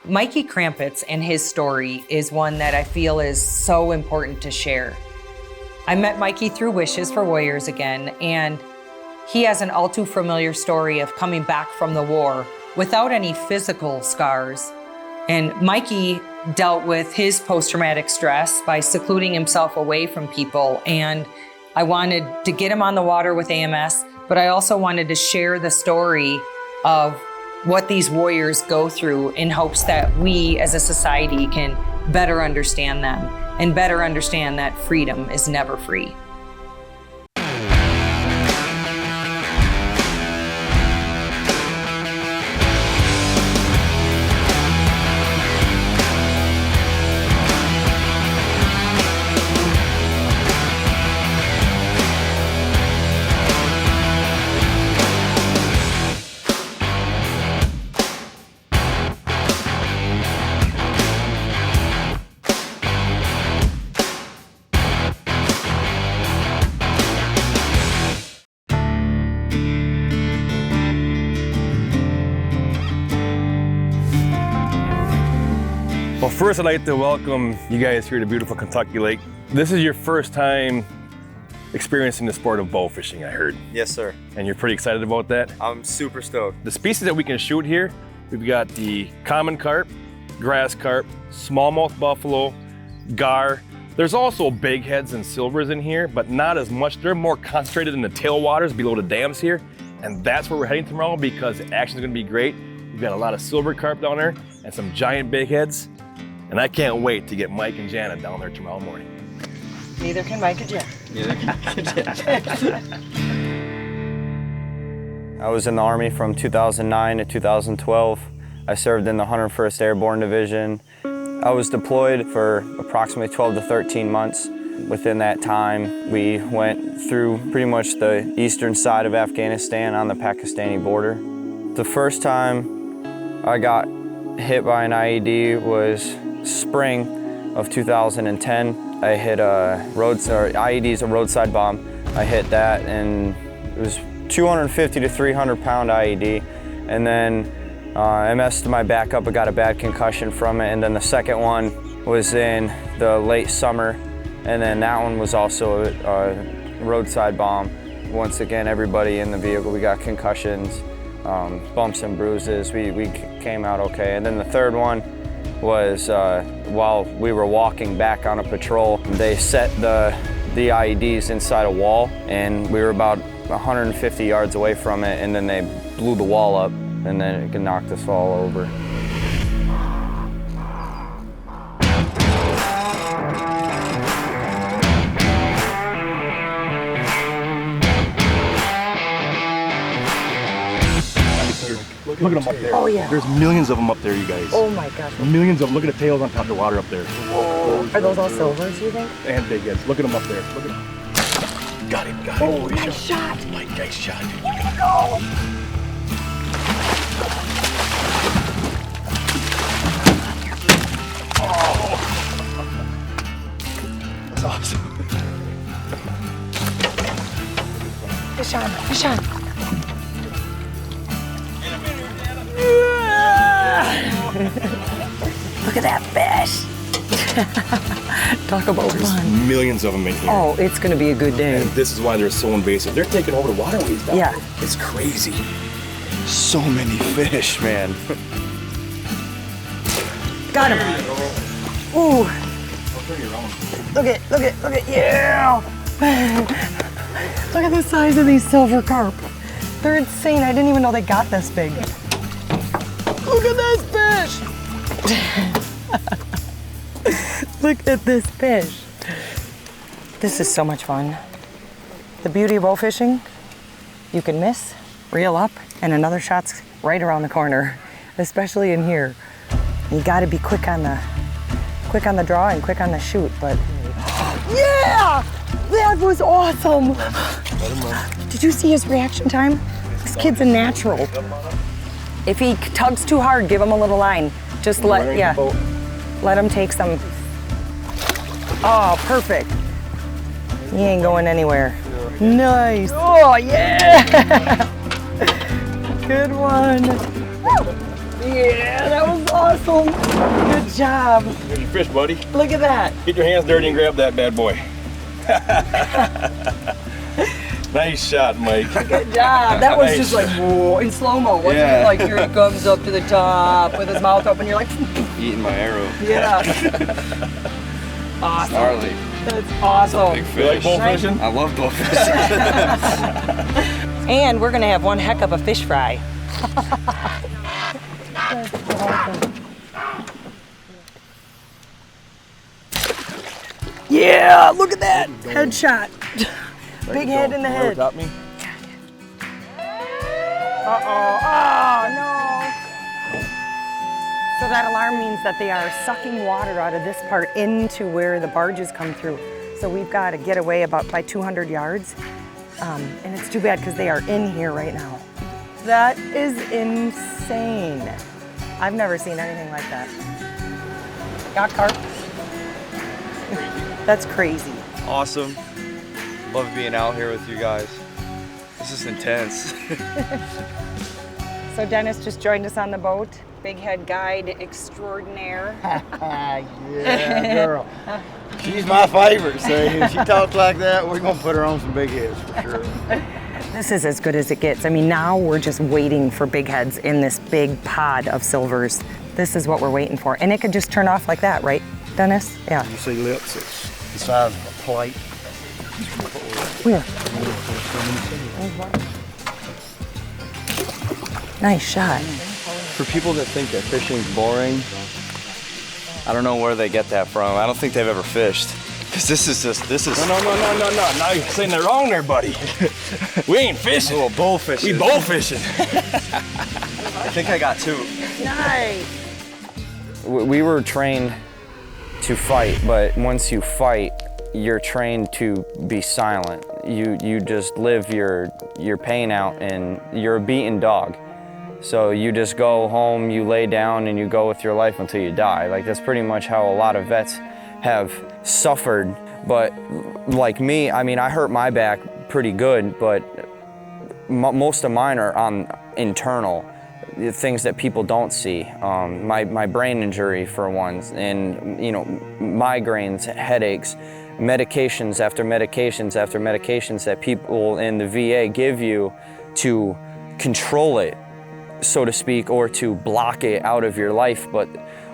Mikey Krampitz and his story is one that I feel is so important to share. I met Mikey through Wishes for Warriors again, and he has an all too familiar story of coming back from the war without any physical scars. And Mikey dealt with his post-traumatic stress by secluding himself away from people. And I wanted to get him on the water with AMS, but I also wanted to share the story of what these warriors go through in hopes that we as a society can better understand them and better understand that freedom is never free. Well, first I'd like to welcome you guys here to beautiful Kentucky Lake. This is your first time experiencing the sport of bow fishing, I heard. Yes, sir. And you're pretty excited about that? I'm super stoked. The species that we can shoot here, we've got the common carp, grass carp, smallmouth buffalo, gar. There's also big heads and silvers in here, but not as much. They're more concentrated in the tailwaters below the dams here. And that's where we're heading tomorrow because the action's gonna be great. We've got a lot of silver carp down there and some giant big heads. And I can't wait to get Mike and Jana down there tomorrow morning. Neither can Mike and Jana. Neither can I was in the Army from 2009 to 2012. I served in the 101st Airborne Division. I was deployed for approximately 12 to 13 months. Within that time, we went through pretty much the eastern side of Afghanistan on the Pakistani border. The first time I got hit by an IED was spring of 2010. I hit IED's a roadside bomb. I hit that and it was 250 to 300 pound IED. And then I messed my back up, I got a bad concussion from it. And then the second one was in the late summer. And then that one was also a roadside bomb. Once again, everybody in the vehicle, we got concussions, bumps and bruises. We came out okay. And then the third one was while we were walking back on a patrol, they set the IEDs inside a wall, and we were about 150 yards away from it, and then they blew the wall up, and then it knocked us all over. Look at them up there. Oh, yeah. There's millions of them up there, you guys. Oh my gosh. Millions of them. Look at the tails on top of the water up there. Oh, are those all silvers, you think? And big heads. Look at them up there. Look at them. Got him, got him. Oh, nice shot. Mike, nice shot. Way to go. Oh. That's awesome. Fish on, fish on. Look at that fish. Talk about fun. Millions of them in here. Oh, it's gonna be a good day. And this is why they're so invasive. They're taking over the waterways down Yeah. there. It's crazy. So many fish, man. Got him. Ooh. Look at, yeah. Look at the size of these silver carp. They're insane. I didn't even know they got this big. Look at this fish. Look at this fish. This is so much fun. The beauty of bow fishing, you can miss, reel up, and another shot's right around the corner, especially in here. You gotta be quick on the draw and quick on the shoot, but yeah! That was awesome! Did you see his reaction time? This kid's a natural. If he tugs too hard, give him a little line. Just let him take some. Oh, perfect. He ain't going anywhere. Nice. Oh, yeah! Good one. Yeah, that was awesome. Good job. There's your fish, buddy. Look at that. Get your hands dirty and grab that bad boy. Nice shot, Mike. Good job. That was Nice. just like, whoa, in slow-mo, wasn't Yeah. it? Like, here he comes up to the top with his mouth open. You're like, Eating my arrow. yeah. Awesome. Gnarly. That's awesome. Big You like fish. bull fishing? I love bowfishing. And we're gonna have one heck of a fish fry. Yeah, look at that headshot. Big head in the head. Top me. Uh-oh, oh no. So that alarm means that they are sucking water out of this part into where the barges come through. So we've got to get away about by 200 yards. And it's too bad because they are in here right now. That is insane. I've never seen anything like that. Got carp? That's crazy. Awesome. Love being out here with you guys. This is intense. So Dennis just joined us on the boat. Big head guide extraordinaire. Yeah, girl. She's my favorite, so if she talks like that, we're gonna put her on some big heads for sure. This is as good as it gets. I mean, now we're just waiting for big heads in this big pod of silvers. This is what we're waiting for. And it could just turn off like that, right, Dennis? Yeah. You see lips, it's the size of a plate. Where? Nice shot. For people that think that fishing's boring, I don't know where they get that from. I don't think they've ever fished. Because this is. No. Now you're saying that wrong there, buddy. We ain't fishing. A little bull fishing. We bow fishing. I think I got two. Nice. We were trained to fight, but once you fight, you're trained to be silent. You just live your pain out, and you're a beaten dog. So you just go home, you lay down, and you go with your life until you die. Like, that's pretty much how a lot of vets have suffered. But like me, I mean, I hurt my back pretty good, but most of mine are on internal, things that people don't see. My brain injury, for one, and migraines, headaches, medications after medications after medications that people in the VA give you to control it, so to speak, or to block it out of your life. But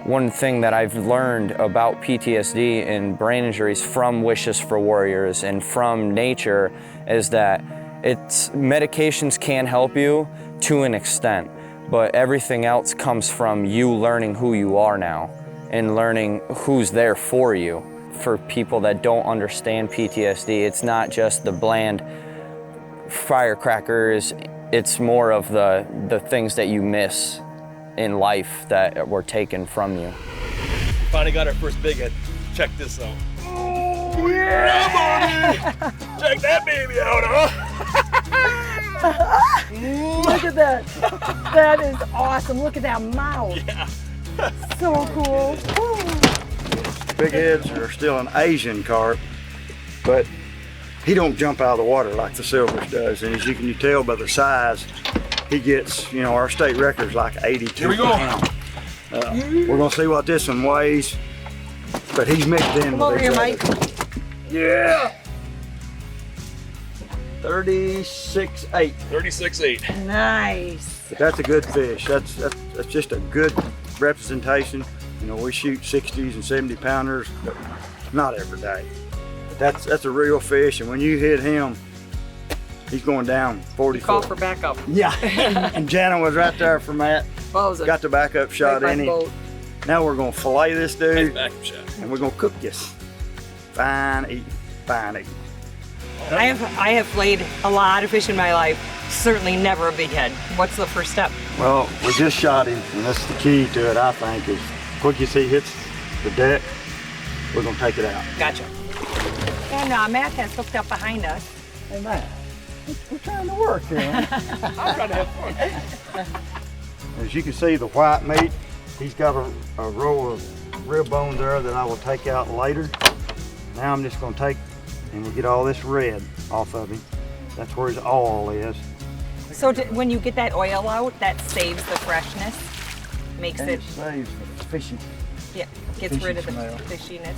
one thing that I've learned about PTSD and brain injuries from Wishes for Warriors and from nature is that medications can help you to an extent, but everything else comes from you learning who you are now and learning who's there for you. For people that don't understand PTSD, it's not just the bland firecrackers. It's more of the things that you miss in life that were taken from you. We finally got our first big head. Check this out. Oh, yeah, buddy! Check that baby out, huh? Look at that. That is awesome. Look at that mouth. Yeah. So cool. Woo. Big heads are still an Asian carp, but he don't jump out of the water like the silvers does. And as you can tell by the size, he gets, our state record's like 82 Here we go. pounds. We're gonna see what this one weighs, but he's mixed in Come with over each here, other. Mike. Yeah. 36.8. 36.8. Nice. But that's a good fish. That's just a good representation. We shoot 60s and 70 pounders, but not every day. But that's a real fish, and when you hit him, he's going down 40 Call foot. for backup. Yeah, and Jana was right there for Matt. Got the backup shot in him. Now we're gonna fillet this dude, Backup shot. and we're gonna cook this. Fine eating, fine eating. I have filleted a lot of fish in my life. Certainly never a big head. What's the first step? Well, we just shot him, and that's the key to it, I think, is quick as he hits the deck, we're gonna take it out. Gotcha. And Matt has hooked up behind us. Hey, Matt, we're trying to work here. I'm trying to have fun. As you can see, the white meat, he's got a row of rib bones there that I will take out later. Now I'm just gonna take and we'll get all this red off of him. That's where his oil is. So when you get that oil out, that saves the freshness? makes And it, saves the fishy. yeah, gets rid of the smell. fishiness.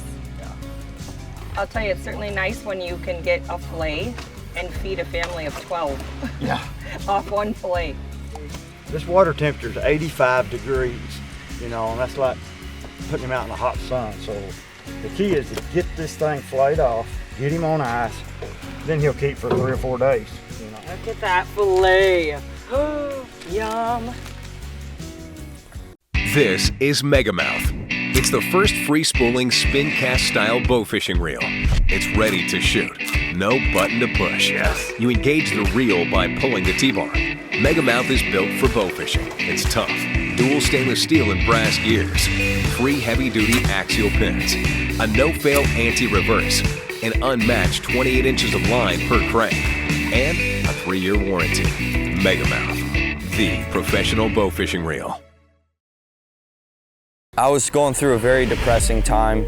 I'll tell you, it's certainly nice when you can get a fillet and feed a family of 12 Yeah. off one fillet. This water temperature is 85 degrees, you know, and that's like putting him out in the hot sun. So the key is to get this thing filleted off, get him on ice, then he'll keep for 3 or 4 days, you know. Look at that fillet. Yum. This is Megamouth. It's the first free-spooling spin-cast style bow-fishing reel. It's ready to shoot. No button to push. Yes. You engage the reel by pulling the T-bar. Megamouth is built for bow fishing. It's tough. Dual stainless steel and brass gears. 3 heavy-duty axial pins. A no-fail anti-reverse. An unmatched 28 inches of line per crank. And a 3-year warranty. Megamouth, the professional bow fishing reel. I was going through a very depressing time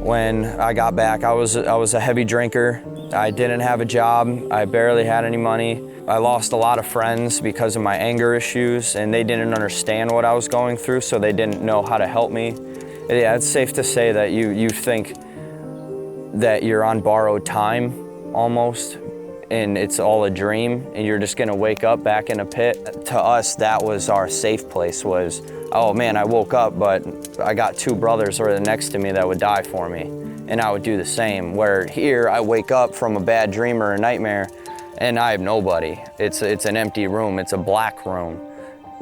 when I got back. I was a heavy drinker. I didn't have a job. I barely had any money. I lost a lot of friends because of my anger issues, and they didn't understand what I was going through, so they didn't know how to help me. Yeah, it's safe to say that you think that you're on borrowed time almost, and it's all a dream, and you're just gonna wake up back in a pit. To us, that was our safe place, was, oh man, I woke up, but I got 2 brothers right next to me that would die for me, and I would do the same. Where here, I wake up from a bad dream or a nightmare, and I have nobody. It's an empty room, it's a black room,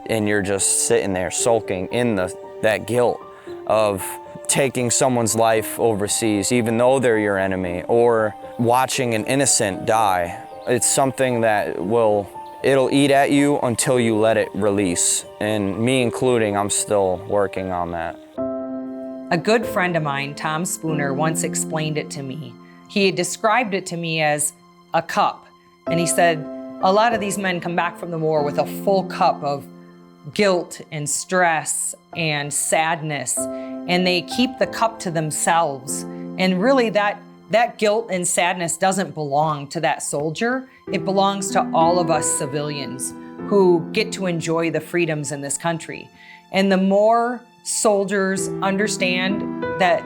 and you're just sitting there sulking in that guilt of taking someone's life overseas, even though they're your enemy, or watching an innocent die. It's something that it'll eat at you until you let it release. And me including, I'm still working on that. A good friend of mine, Tom Spooner, once explained it to me. He described it to me as a cup. And he said, a lot of these men come back from the war with a full cup of guilt and stress and sadness, and they keep the cup to themselves. And really that guilt and sadness doesn't belong to that soldier. It belongs to all of us civilians who get to enjoy the freedoms in this country. And the more soldiers understand that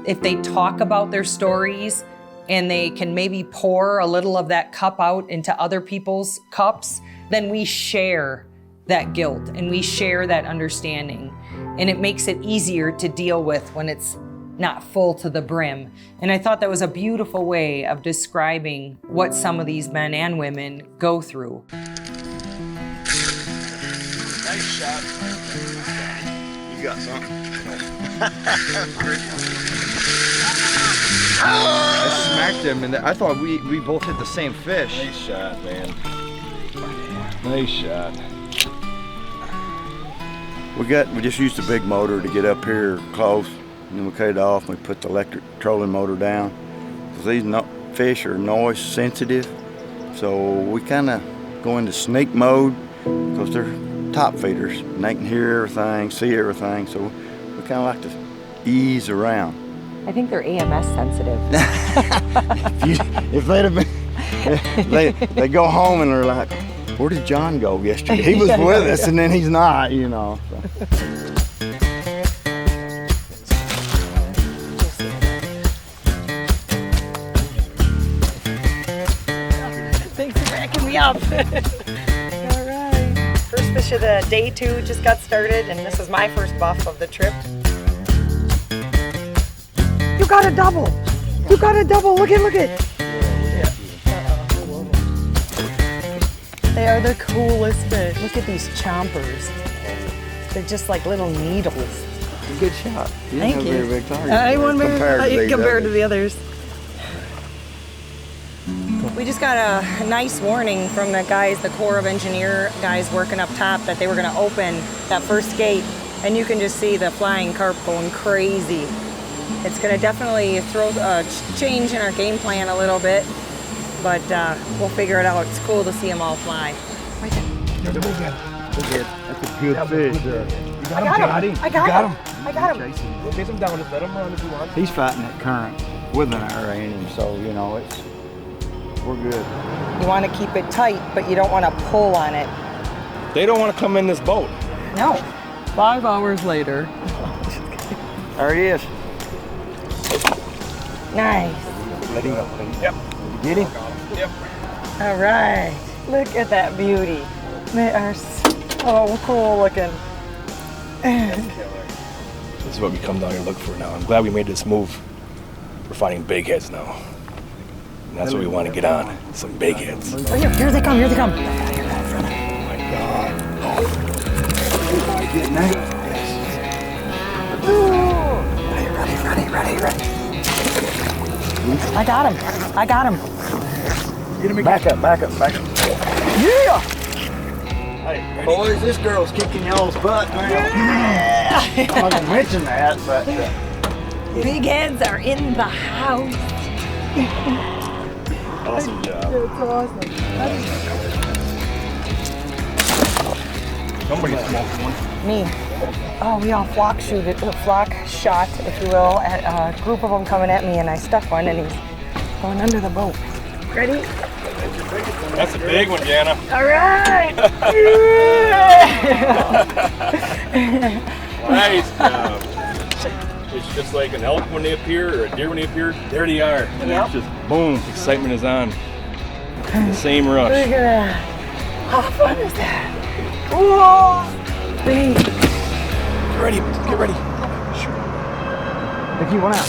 if they talk about their stories and they can maybe pour a little of that cup out into other people's cups, then we share that guilt and we share that understanding. And it makes it easier to deal with when it's not full to the brim. And I thought that was a beautiful way of describing what some of these men and women go through. Nice shot. You got something. I smacked him, and I thought we both hit the same fish. Nice shot, man. Nice shot. We just used a big motor to get up here close, and then we cut it off and we put the electric trolling motor down. Because these fish are noise sensitive, so we kind of go into sneak mode because they're top feeders and they can hear everything, see everything, so we kind of like to ease around. I think they're AMS sensitive. If they'd have been, they go home and they're like, where did John go yesterday? He was with us and then he's not, you know. So. Thanks for backing me up. All right. First fish of the day 2 just got started, and this is my first buff of the trip. You got a double. You got a double. Look at. They are the coolest fish. Look at these chompers. They're just like little needles. Good shot. You Thank have you. a very big target. I won compared to the others. We just got a nice warning from the guys, the Corps of Engineer guys working up top, that they were going to open that first gate, and you can just see the flying carp going crazy. It's going to definitely throw a change in our game plan a little bit, but we'll figure it out. It's cool to see them all fly. Right there. That's a good fish. I got him. Chase him down, just let him run if you want. He's fighting that current with an arrow in him, so you know we're good. You want to keep it tight, but you don't want to pull on it. They don't want to come in this boat. No. 5 hours later. There he is. Nice. Let him go. Yep. Get him? Yep. All right. Look at that beauty. They are so cool looking. This is what we come down here to look for now. I'm glad we made this move. We're finding big heads now. And that's what we want to get on. Some big heads. Oh, here they come, here they come. Oh my God. Ready. I got him. Get him again. Back up. Yeah! Boys, this girl's kicking y'all's butt, man. Yeah! I'm not gonna mention that, but Big heads are in the house. Awesome job. That's awesome. Somebody smoked one. Me. Oh, we all flock shot, if you will, at a group of them coming at me, and I stuck one, and he's going under the boat. Ready? That's a big one, Jana. All right. Nice job. It's just like an elk when they appear or a deer when they appear. There they are. And it's just boom, excitement is on. The same rush. Look at that. How fun is that? Whoa! Big. Get ready. pick you one out.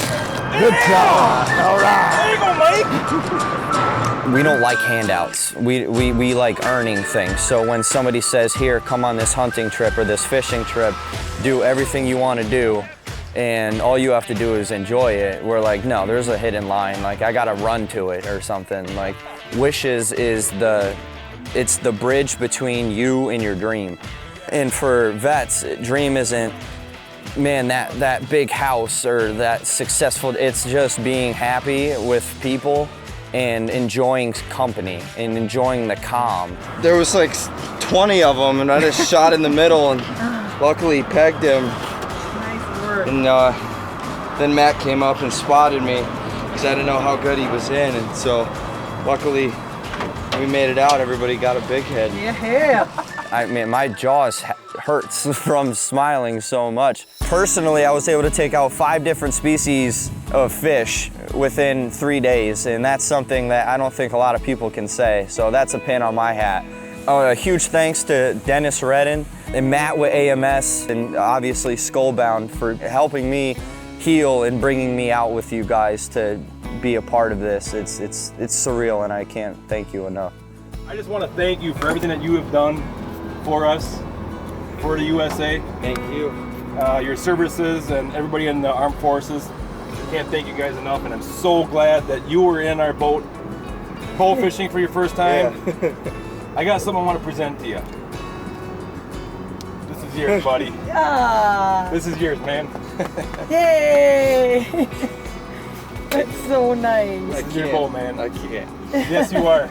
Good job. All right. There you go, Mike. We don't like handouts. We like earning things. So when somebody says, here, come on this hunting trip or this fishing trip, do everything you want to do, and all you have to do is enjoy it, we're like, no, there's a hidden line. Like, I gotta run to it or something. Like, wishes is it's the bridge between you and your dream. And for vets, dream isn't, man, that big house or that successful, it's just being happy with people and enjoying company and enjoying the calm. There was like 20 of them, and I just shot in the middle, and luckily pegged him. Nice work. And then Matt came up and spotted me because I didn't know how good he was in, and so luckily we made it out. Everybody got a big head. Yeah. I mean, my jaws hurts from smiling so much. Personally, I was able to take out 5 different species of fish within 3 days, and that's something that I don't think a lot of people can say, so that's a pin on my hat. A huge thanks to Dennis Redden and Matt with AMS, and obviously Skull Bound for helping me heal and bringing me out with you guys to be a part of this. It's surreal, and I can't thank you enough. I just want to thank you for everything that you have done for us, for the USA. Thank you. Your services and everybody in the armed forces. I can't thank you guys enough, and I'm so glad that you were in our boat bow fishing for your first time. Yeah. I got something I want to present to you. This is yours, buddy. Ah, This is yours, man. yay! That's so nice. This is your boat, man. I can't. Yes, you are.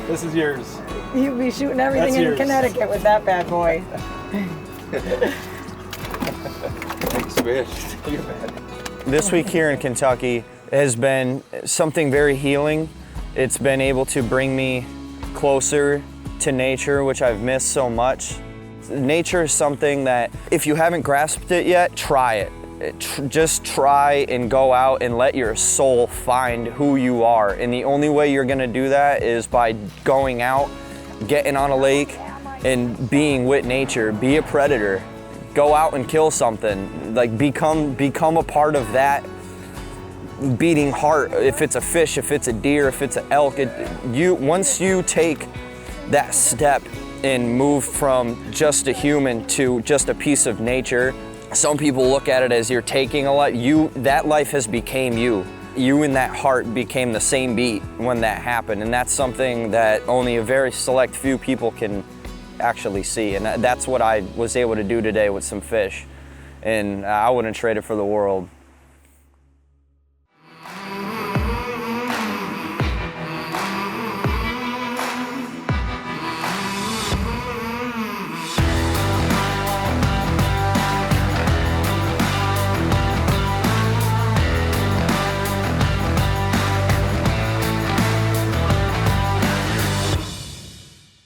This is yours. You'd be shooting everything That's in yours. Connecticut with that bad boy. Thanks, man. You're bad. This week here in Kentucky has been something very healing. It's been able to bring me closer to nature, which I've missed so much. Nature is something that if you haven't grasped it yet, try it. Just try and go out and let your soul find who you are. And the only way you're gonna do that is by going out, getting on a lake, and being with nature. Be a predator. Go out and kill something. Like become a part of that beating heart. If it's a fish, if it's a deer, if it's an elk, once you take that step and move from just a human to just a piece of nature, some people look at it as you're taking a life. That life has became you. You and that heart became the same beat when that happened, and that's something that only a very select few people can actually see, and that's what I was able to do today with some fish, and I wouldn't trade it for the world.